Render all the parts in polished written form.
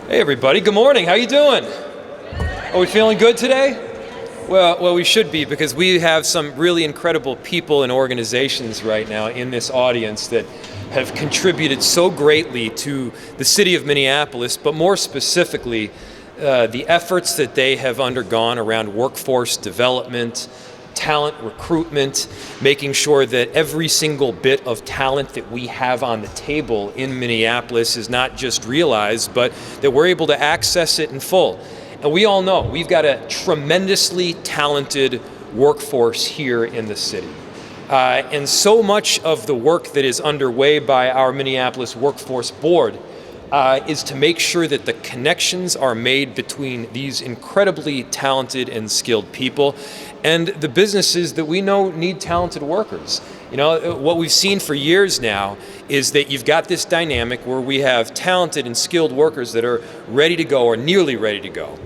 Hey everybody, good morning. How you doing? Are we feeling good today? Well, we should be, because we have some really incredible people and organizations right now in this audience that have contributed so greatly to the city of Minneapolis, but more specifically, the efforts that they have undergone around workforce development, talent recruitment, making sure that every single bit of talent that we have on the table in Minneapolis is not just realized, but that we're able to access it in full. And we all know we've got a tremendously talented workforce here in the city. And so much of the work that is underway by our Minneapolis Workforce Board is to make sure that the connections are made between these incredibly talented and skilled people and the businesses that we know need talented workers. You know, what we've seen for years now is that you've got this dynamic where we have talented and skilled workers that are ready to go or nearly ready to go.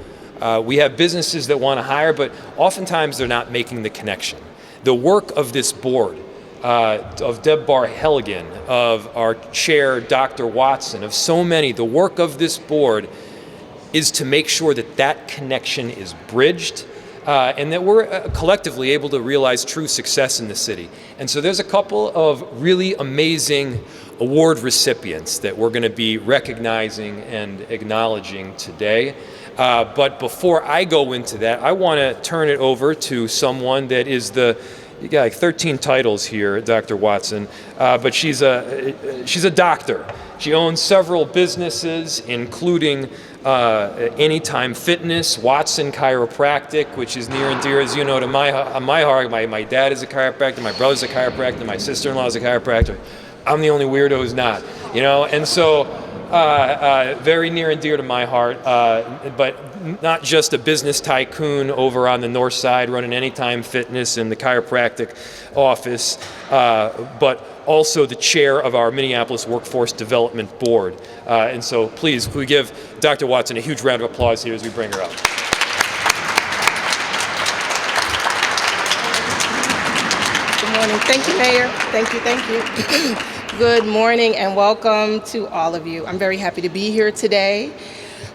We have businesses that want to hire, but oftentimes they're not making the connection. The work of this board, of Deb Bar-Helligan, of our chair, Dr. Watson, of so many, the work of this board is to make sure that that connection is bridged and that we're collectively able to realize true success in the city. And so there's a couple of really amazing award recipients that we're going to be recognizing and acknowledging today. But before I go into that, I want to turn it over to someone that is you got like 13 titles here, Dr. Watson, but she's a doctor. She owns several businesses, including Anytime Fitness, Watson Chiropractic, which is near and dear, as you know, to my heart. My dad is a chiropractor, my brother's a chiropractor, my sister-in-law is a chiropractor. I'm the only weirdo who's not, you know, and so very near and dear to my heart, but not just a business tycoon over on the north side running Anytime Fitness in the chiropractic office, but also the chair of our Minneapolis Workforce Development Board. And so please, we give Dr. Watson a huge round of applause here as we bring her up. Good morning. Thank you, Mayor. Thank you. Good morning and welcome to all of you. I'm very happy to be here today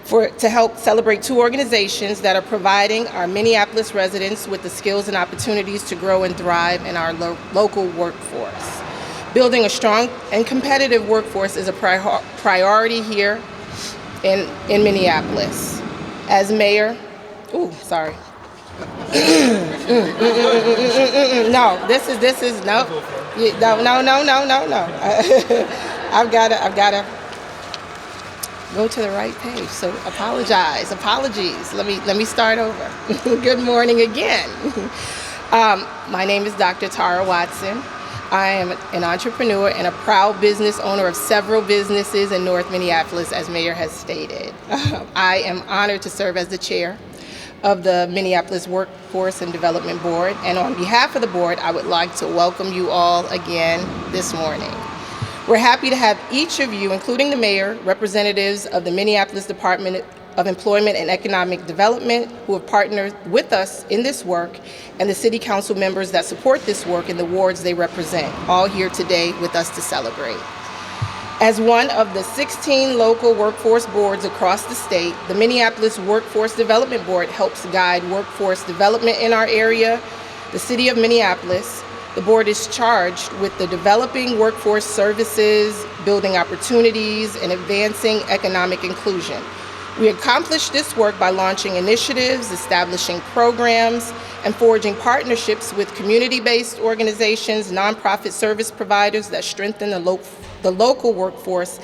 to help celebrate two organizations that are providing our Minneapolis residents with the skills and opportunities to grow and thrive in our local workforce. Building a strong and competitive workforce is a priority here in Minneapolis. As mayor, no, I've gotta go to the right page. So apologies. Let me start over. Good morning again. My name is Dr. Tara Watson. I am an entrepreneur and a proud business owner of several businesses in North Minneapolis, as Mayor has stated. I am honored to serve as the chair of the Minneapolis Workforce and Development Board, and on behalf of the board, I would like to welcome you all again this morning. We're happy to have each of you, including the mayor, representatives of the Minneapolis Department of Employment and Economic Development who have partnered with us in this work, and the city council members that support this work in the wards they represent, all here today with us to celebrate. As one of the 16 local workforce boards across the state, the Minneapolis Workforce Development Board helps guide workforce development in our area. The city of Minneapolis, the board is charged with the developing workforce services, building opportunities, and advancing economic inclusion. We accomplish this work by launching initiatives, establishing programs, and forging partnerships with community-based organizations, nonprofit service providers that strengthen the local workforce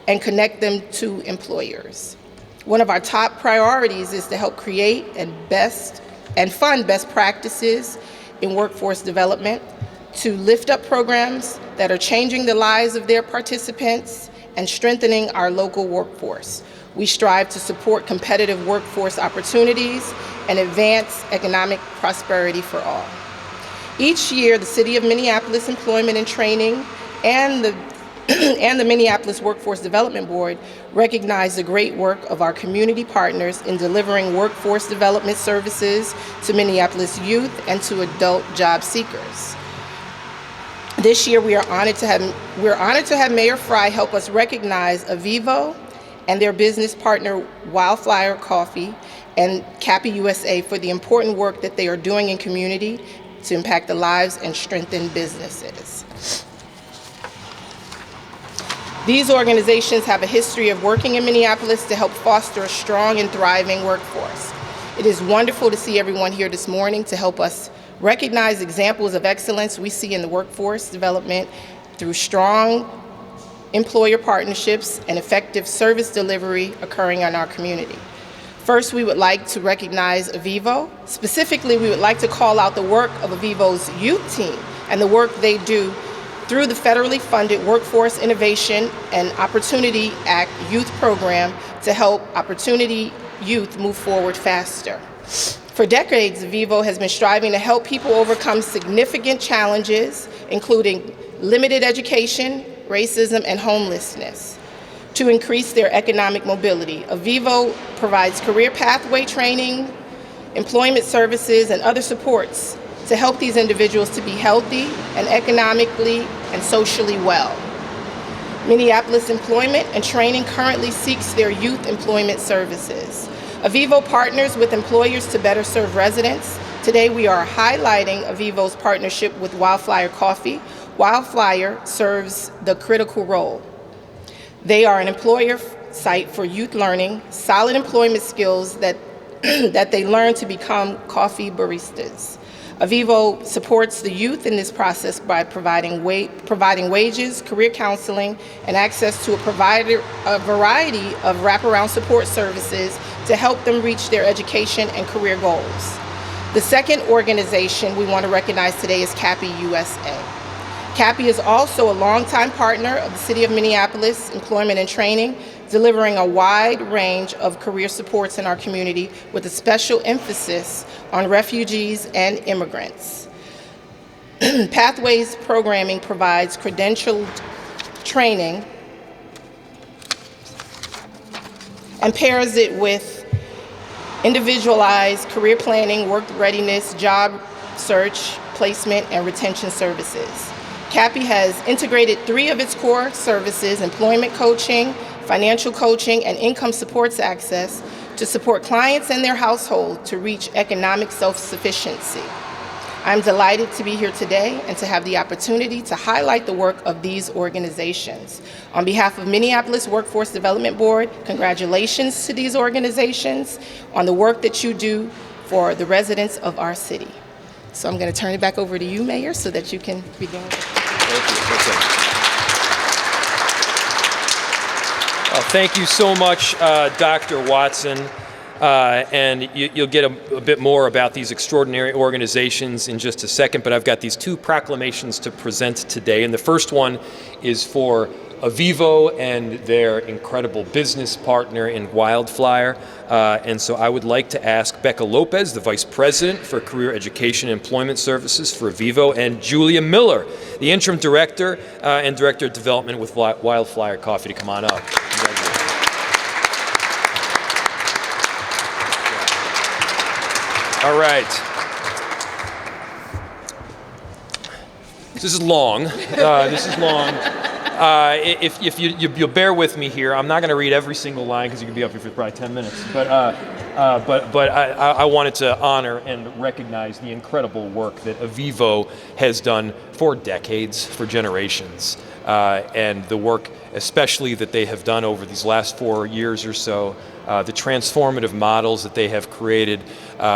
and connect them to employers. One of our top priorities is to help create and fund best practices in workforce development, to lift up programs that are changing the lives of their participants and strengthening our local workforce. We strive to support competitive workforce opportunities and advance economic prosperity for all. Each year, the City of Minneapolis Employment and Training and the Minneapolis Workforce Development Board recognize the great work of our community partners in delivering workforce development services to Minneapolis youth and to adult job seekers. This year, we're honored to have Mayor Frey help us recognize Avivo and their business partner, Wildflower Coffee, and CAPI USA for the important work that they are doing in community to impact the lives and strengthen businesses. These organizations have a history of working in Minneapolis to help foster a strong and thriving workforce. It is wonderful to see everyone here this morning to help us recognize examples of excellence we see in the workforce development through strong employer partnerships and effective service delivery occurring in our community. First, we would like to recognize Avivo. Specifically, we would like to call out the work of Avivo's youth team and the work they do through the federally funded Workforce Innovation and Opportunity Act youth program to help Opportunity Youth move forward faster. For decades, Avivo has been striving to help people overcome significant challenges, including limited education, racism, and homelessness, to increase their economic mobility. Avivo provides career pathway training, employment services, and other supports to help these individuals to be healthy and economically and socially well. Minneapolis Employment and Training currently seeks their youth employment services. Avivo partners with employers to better serve residents. Today we are highlighting Avivo's partnership with Wildflower Coffee. Wildflower serves the critical role. They are an employer site for youth learning, solid employment skills that they learn to become coffee baristas. Avivo supports the youth in this process by providing wages, career counseling, and access to a variety of wraparound support services to help them reach their education and career goals. The second organization we want to recognize today is CAPI USA. CAPI is also a longtime partner of the City of Minneapolis Employment and Training, delivering a wide range of career supports in our community with a special emphasis on refugees and immigrants. Pathways programming provides credentialed training and pairs it with individualized career planning, work readiness, job search, placement, and retention services. CAPI has integrated 3 of its core services, employment coaching, financial coaching, and income supports access to support clients and their household to reach economic self-sufficiency. I'm delighted to be here today and to have the opportunity to highlight the work of these organizations. On behalf of Minneapolis Workforce Development Board, congratulations to these organizations on the work that you do for the residents of our city. So I'm going to turn it back over to you, Mayor, so that you can begin. Thank you. Thank you so much, Dr. Watson. And you'll get a bit more about these extraordinary organizations in just a second, but I've got these 2 proclamations to present today. And the first one is for Avivo and their incredible business partner in Wildflower. And so I would like to ask Becca Lopez, the Vice President for Career Education and Employment Services for Avivo, and Julia Miller, the Interim Director and Director of Development with Wildflower Coffee, to come on up. All right. This is long. If you'll bear with me here, I'm not going to read every single line because you could be up here for probably 10 minutes. But I wanted to honor and recognize the incredible work that Avivo has done for decades, for generations, and the work especially that they have done over these last 4 years or so, the transformative models that they have created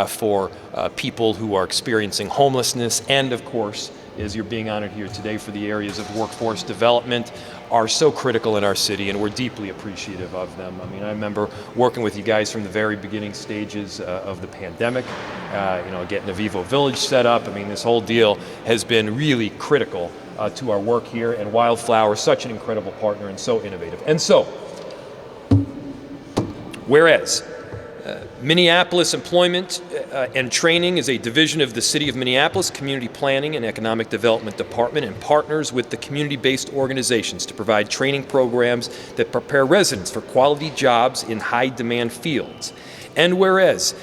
for people who are experiencing homelessness, and of course, as you're being honored here today for the areas of workforce development, are so critical in our city, and we're deeply appreciative of them. I mean, I remember working with you guys from the very beginning stages of the pandemic, getting Avivo Village set up. I mean, this whole deal has been really critical to our work here, and Wildflower, such an incredible partner and so innovative. And so, whereas Minneapolis Employment and Training is a division of the City of Minneapolis Community Planning and Economic Development Department and partners with the community-based organizations to provide training programs that prepare residents for quality jobs in high-demand fields. And whereas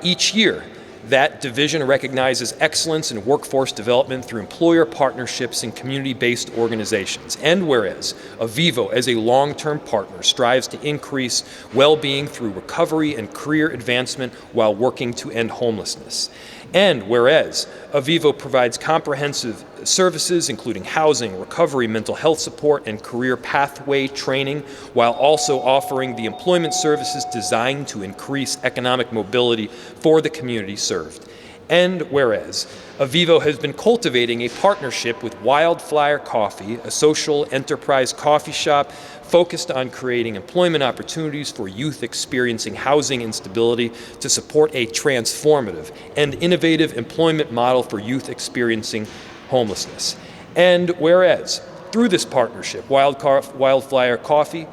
each year, that division recognizes excellence in workforce development through employer partnerships and community-based organizations. And whereas Avivo, as a long-term partner, strives to increase well-being through recovery and career advancement while working to end homelessness. And whereas Avivo provides comprehensive services including housing, recovery, mental health support, and career pathway training, while also offering the employment services designed to increase economic mobility for the community served. And whereas Avivo has been cultivating a partnership with Wildflower Coffee, a social enterprise coffee shop focused on creating employment opportunities for youth experiencing housing instability to support a transformative and innovative employment model for youth experiencing homelessness. And whereas through this partnership, Wildflower Coffee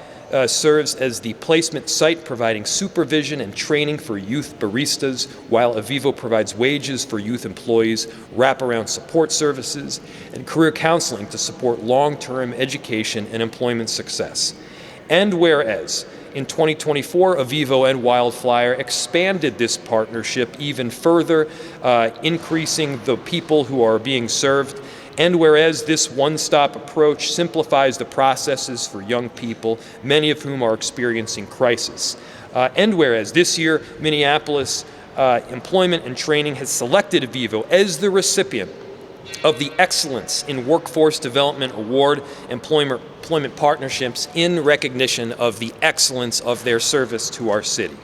serves as the placement site providing supervision and training for youth baristas, while Avivo provides wages for youth employees, wraparound support services, and career counseling to support long-term education and employment success. And whereas in 2024, Avivo and Wildflower expanded this partnership even further, increasing the people who are being served. And whereas this one-stop approach simplifies the processes for young people, many of whom are experiencing crisis. And whereas this year, Minneapolis Employment and Training has selected Avivo as the recipient of the Excellence in Workforce Development Award Employment Partnerships in recognition of the excellence of their service to our city.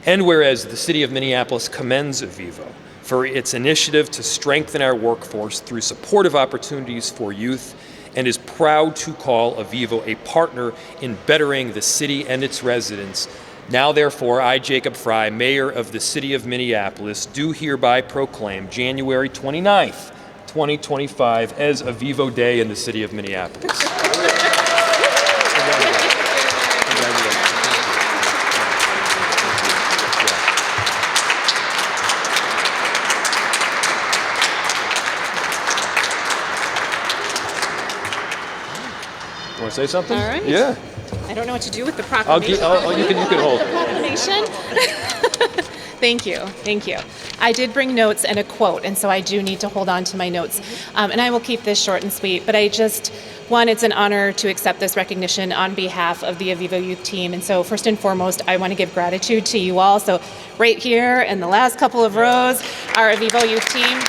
And whereas the City of Minneapolis commends Avivo for its initiative to strengthen our workforce through supportive opportunities for youth, and is proud to call Avivo a partner in bettering the city and its residents. Now, therefore, I, Jacob Fry, Mayor of the City of Minneapolis, do hereby proclaim January 29th, 2025 as Avivo Day in the City of Minneapolis. Want to say something? All right. Yeah. I don't know what to do with the proclamation. You can hold it. Proclamation. Thank you. Thank you. I did bring notes and a quote, and so I do need to hold on to my notes. And I will keep this short and sweet, but it's an honor to accept this recognition on behalf of the Avivo Youth Team. And so first and foremost, I want to give gratitude to you all. So right here in the last couple of rows, our Avivo Youth Team.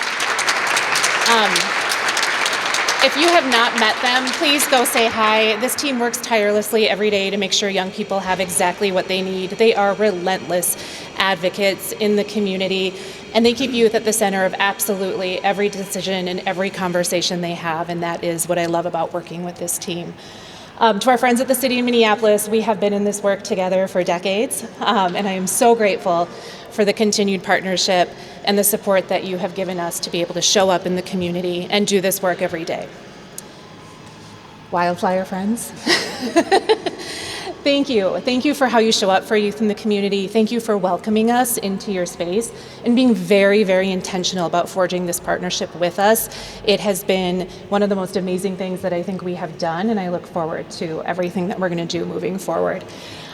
If you have not met them, please go say hi. This team works tirelessly every day to make sure young people have exactly what they need. They are relentless advocates in the community, and they keep youth at the center of absolutely every decision and every conversation they have, and that is what I love about working with this team. To our friends at the City of Minneapolis, we have been in this work together for decades, and I am so grateful for the continued partnership and the support that you have given us to be able to show up in the community and do this work every day. Wildflower friends, thank you. Thank you for how you show up for youth in the community. Thank you for welcoming us into your space and being very, very intentional about forging this partnership with us. It has been one of the most amazing things that I think we have done, and I look forward to everything that we're going to do moving forward.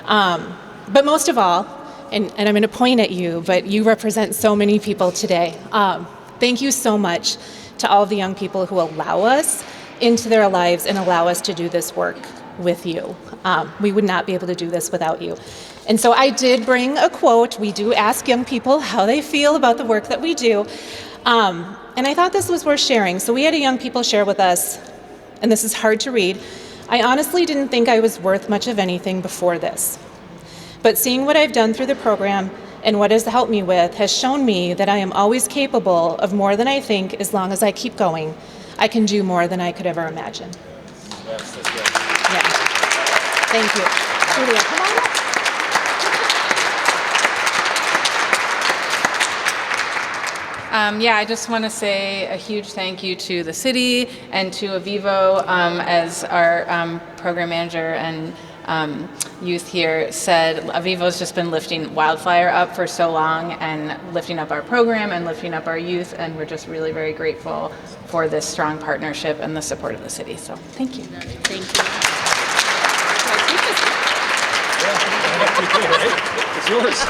But most of all, and I'm going to point at you, but you represent so many people today. Thank you so much to all of the young people who allow us into their lives and allow us to do this work with you. We would not be able to do this without you. And so I did bring a quote. We do ask young people how they feel about the work that we do. And I thought this was worth sharing. So we had a young people share with us, and this is hard to read. I honestly didn't think I was worth much of anything before this. But seeing what I've done through the program and what it's helped me with has shown me that I am always capable of more than I think as long as I keep going. I can do more than I could ever imagine. Yes, that's right. Yeah. Thank you. Julia, come on up. I just want to say a huge thank you to the city and to Avivo as our program manager and youth here said. Avivo's just been lifting Wildflower up for so long and lifting up our program and lifting up our youth, and we're just really very grateful for this strong partnership and the support of the city. So thank you. Thank you. It's yours.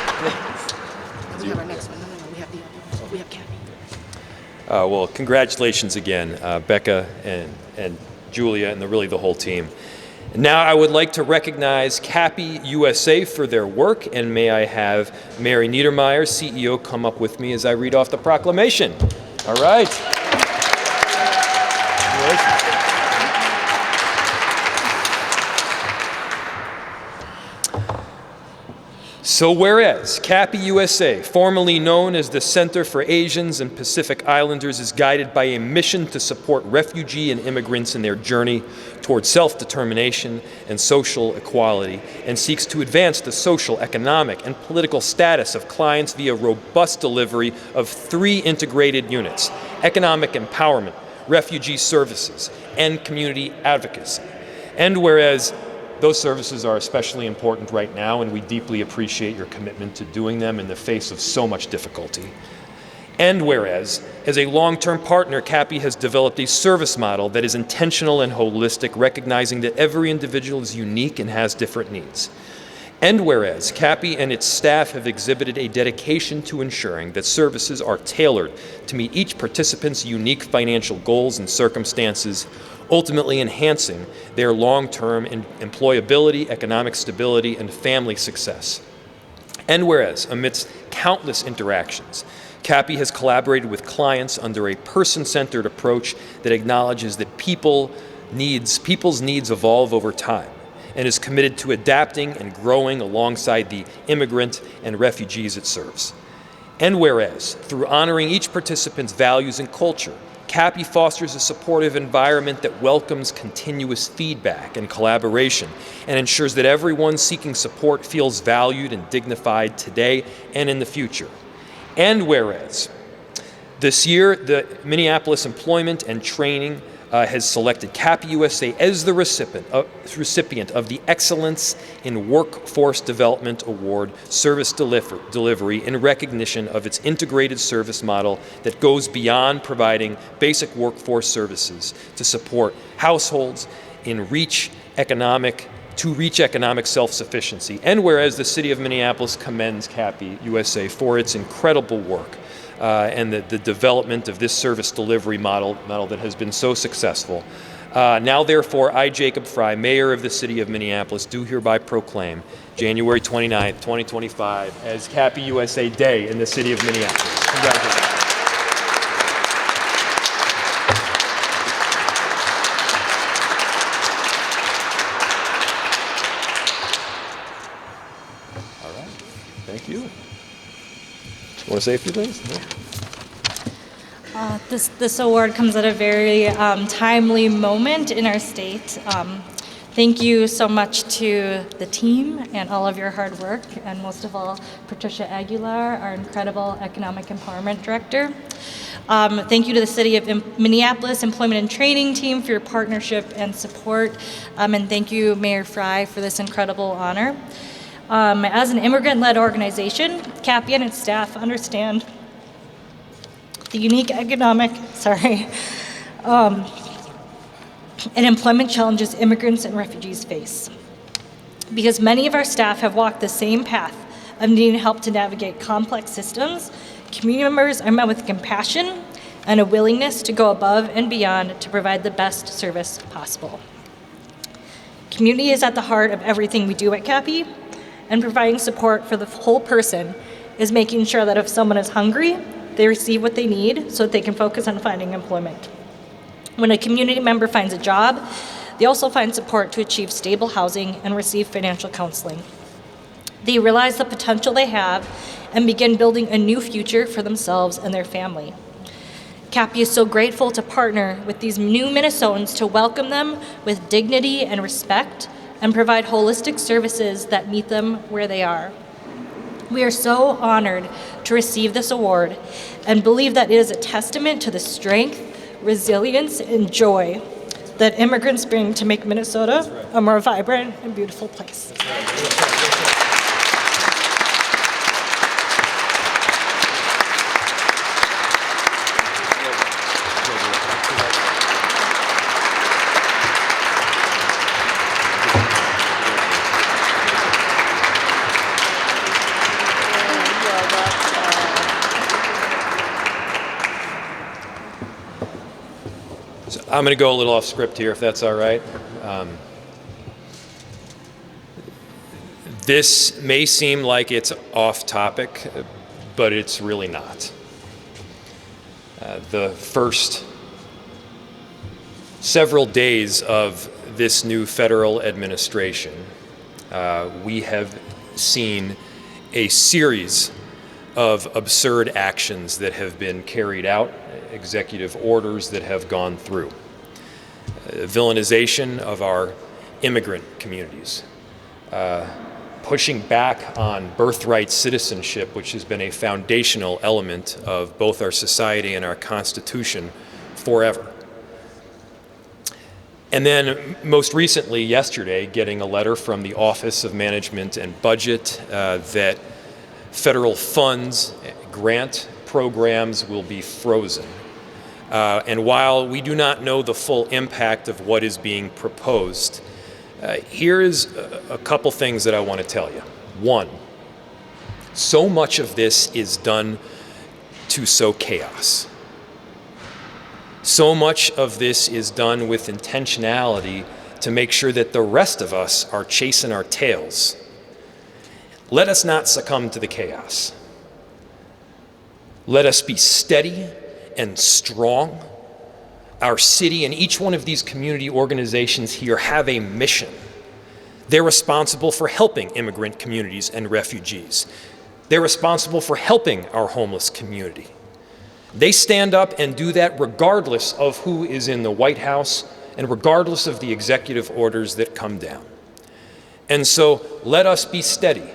We have our next one. No, Well, congratulations again, Becca and Julia and really the whole team. Now I would like to recognize CAPI USA for their work, and may I have Mary Niedermeyer, CEO, come up with me as I read off the proclamation. All right. Congratulations. So whereas CAPI USA, formerly known as the Center for Asians and Pacific Islanders, is guided by a mission to support refugee and immigrants in their journey toward self-determination and social equality, and seeks to advance the social, economic, and political status of clients via robust delivery of 3 integrated units: economic empowerment, refugee services, and community advocacy. And whereas those services are especially important right now, and we deeply appreciate your commitment to doing them in the face of so much difficulty. And whereas, as a long-term partner, CAPI has developed a service model that is intentional and holistic, recognizing that every individual is unique and has different needs. And whereas, CAPI and its staff have exhibited a dedication to ensuring that services are tailored to meet each participant's unique financial goals and circumstances, ultimately enhancing their long-term employability, economic stability, and family success. And whereas, amidst countless interactions, CAPI has collaborated with clients under a person-centered approach that acknowledges that people's needs evolve over time, and is committed to adapting and growing alongside the immigrant and refugees it serves. And whereas, through honoring each participant's values and culture, CAPI fosters a supportive environment that welcomes continuous feedback and collaboration, and ensures that everyone seeking support feels valued and dignified today and in the future. And whereas, this year, the Minneapolis Employment and Training has selected CAPI USA as the recipient of the Excellence in Workforce Development Award Service Delivery in recognition of its integrated service model that goes beyond providing basic workforce services to support households to reach economic self-sufficiency. And whereas the City of Minneapolis commends CAPI USA for its incredible work and the development of this service delivery model that has been so successful. Now, therefore, I, Jacob Fry, Mayor of the City of Minneapolis, do hereby proclaim January 29th, 2025 as CAPI USA Day in the City of Minneapolis. Congratulations. All right. Thank you. Want to say a few things? No? This award comes at a very timely moment in our state. Thank you so much to the team and all of your hard work, and most of all, Patricia Aguilar, our incredible Economic Empowerment Director. Thank you to the City of Minneapolis Employment and Training team for your partnership and support, and thank you, Mayor Fry, for this incredible honor. As an immigrant-led organization, CAPI and its staff understand the unique economic, and employment challenges immigrants and refugees face. Because many of our staff have walked the same path of needing help to navigate complex systems, community members are met with compassion and a willingness to go above and beyond to provide the best service possible. Community is at the heart of everything we do at CAPI, and providing support for the whole person is making sure that if someone is hungry, they receive what they need so that they can focus on finding employment. When a community member finds a job, they also find support to achieve stable housing and receive financial counseling. They realize the potential they have and begin building a new future for themselves and their family. CAPI is so grateful to partner with these new Minnesotans to welcome them with dignity and respect and provide holistic services that meet them where they are. We are so honored to receive this award and believe that it is a testament to the strength, resilience, and joy that immigrants bring to make Minnesota a more vibrant and beautiful place. I'm going to go a little off script here, if that's all right. This may seem like it's off topic, but it's really not. The first several days of this new federal administration, we have seen a series of absurd actions that have been carried out, executive orders that have gone through. Villainization of our immigrant communities, pushing back on birthright citizenship, which has been a foundational element of both our society and our Constitution forever. And then most recently, yesterday, getting a letter from the Office of Management and Budget that federal funds, grant programs will be frozen. And while we do not know the full impact of what is being proposed, here is a couple things that I want to tell you. One, so much of this is done to sow chaos. So much of this is done with intentionality to make sure that the rest of us are chasing our tails. Let us not succumb to the chaos. Let us be steady and strong. Our city and each one of these community organizations here have a mission. They're responsible for helping immigrant communities and refugees. They're responsible for helping our homeless community. They stand up and do that regardless of who is in the White House and regardless of the executive orders that come down. And so let us be steady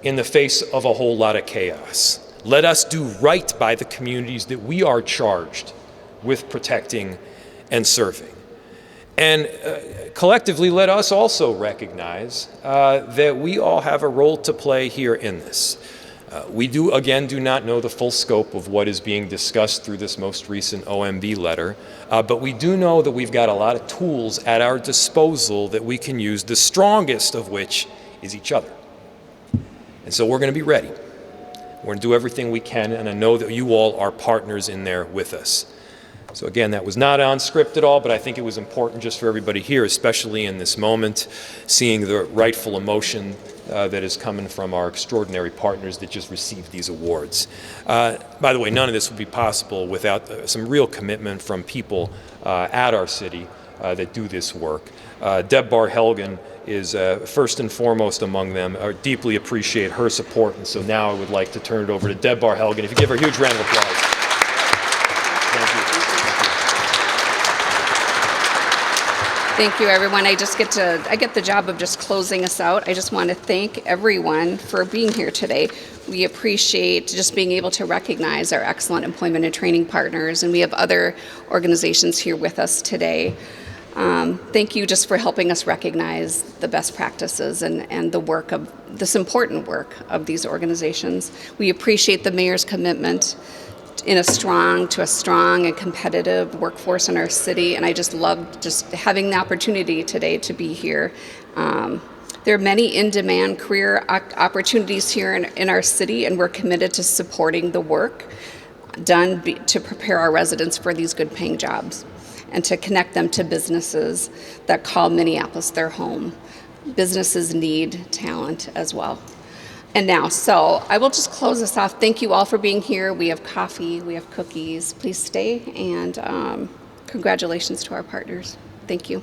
in the face of a whole lot of chaos. Let us do right by the communities that we are charged with protecting and serving. And collectively, let us also recognize that we all have a role to play here in this. We do not know the full scope of what is being discussed through this most recent OMB letter, but we do know that we've got a lot of tools at our disposal that we can use, the strongest of which is each other. And so we're going to be ready. We're going to do everything we can, and I know that you all are partners in there with us. So again, that was not on script at all, but I think it was important just for everybody here, especially in this moment, seeing the rightful emotion that is coming from our extraordinary partners that just received these awards. By the way, none of this would be possible without some real commitment from people at our city that do this work. Deb Bar-Helgen is first and foremost among them. I deeply appreciate her support, and so now I would like to turn it over to Deb Bar-Helgen. If you give her a huge round of applause. Thank you. Thank you, everyone. I get the job of just closing us out. I just want to thank everyone for being here today. We appreciate just being able to recognize our excellent employment and training partners, and we have other organizations here with us today. Thank you just for helping us recognize the best practices and the work of this important work of these organizations. We appreciate the mayor's commitment to a strong and competitive workforce in our city, and I just loved just having the opportunity today to be here. There are many in-demand career opportunities here in our city, and we're committed to supporting the work done to prepare our residents for these good-paying jobs and to connect them to businesses that call Minneapolis their home. Businesses need talent as well. And now, so I will just close this off. Thank you all for being here. We have coffee, we have cookies. Please stay, and congratulations to our partners. Thank you.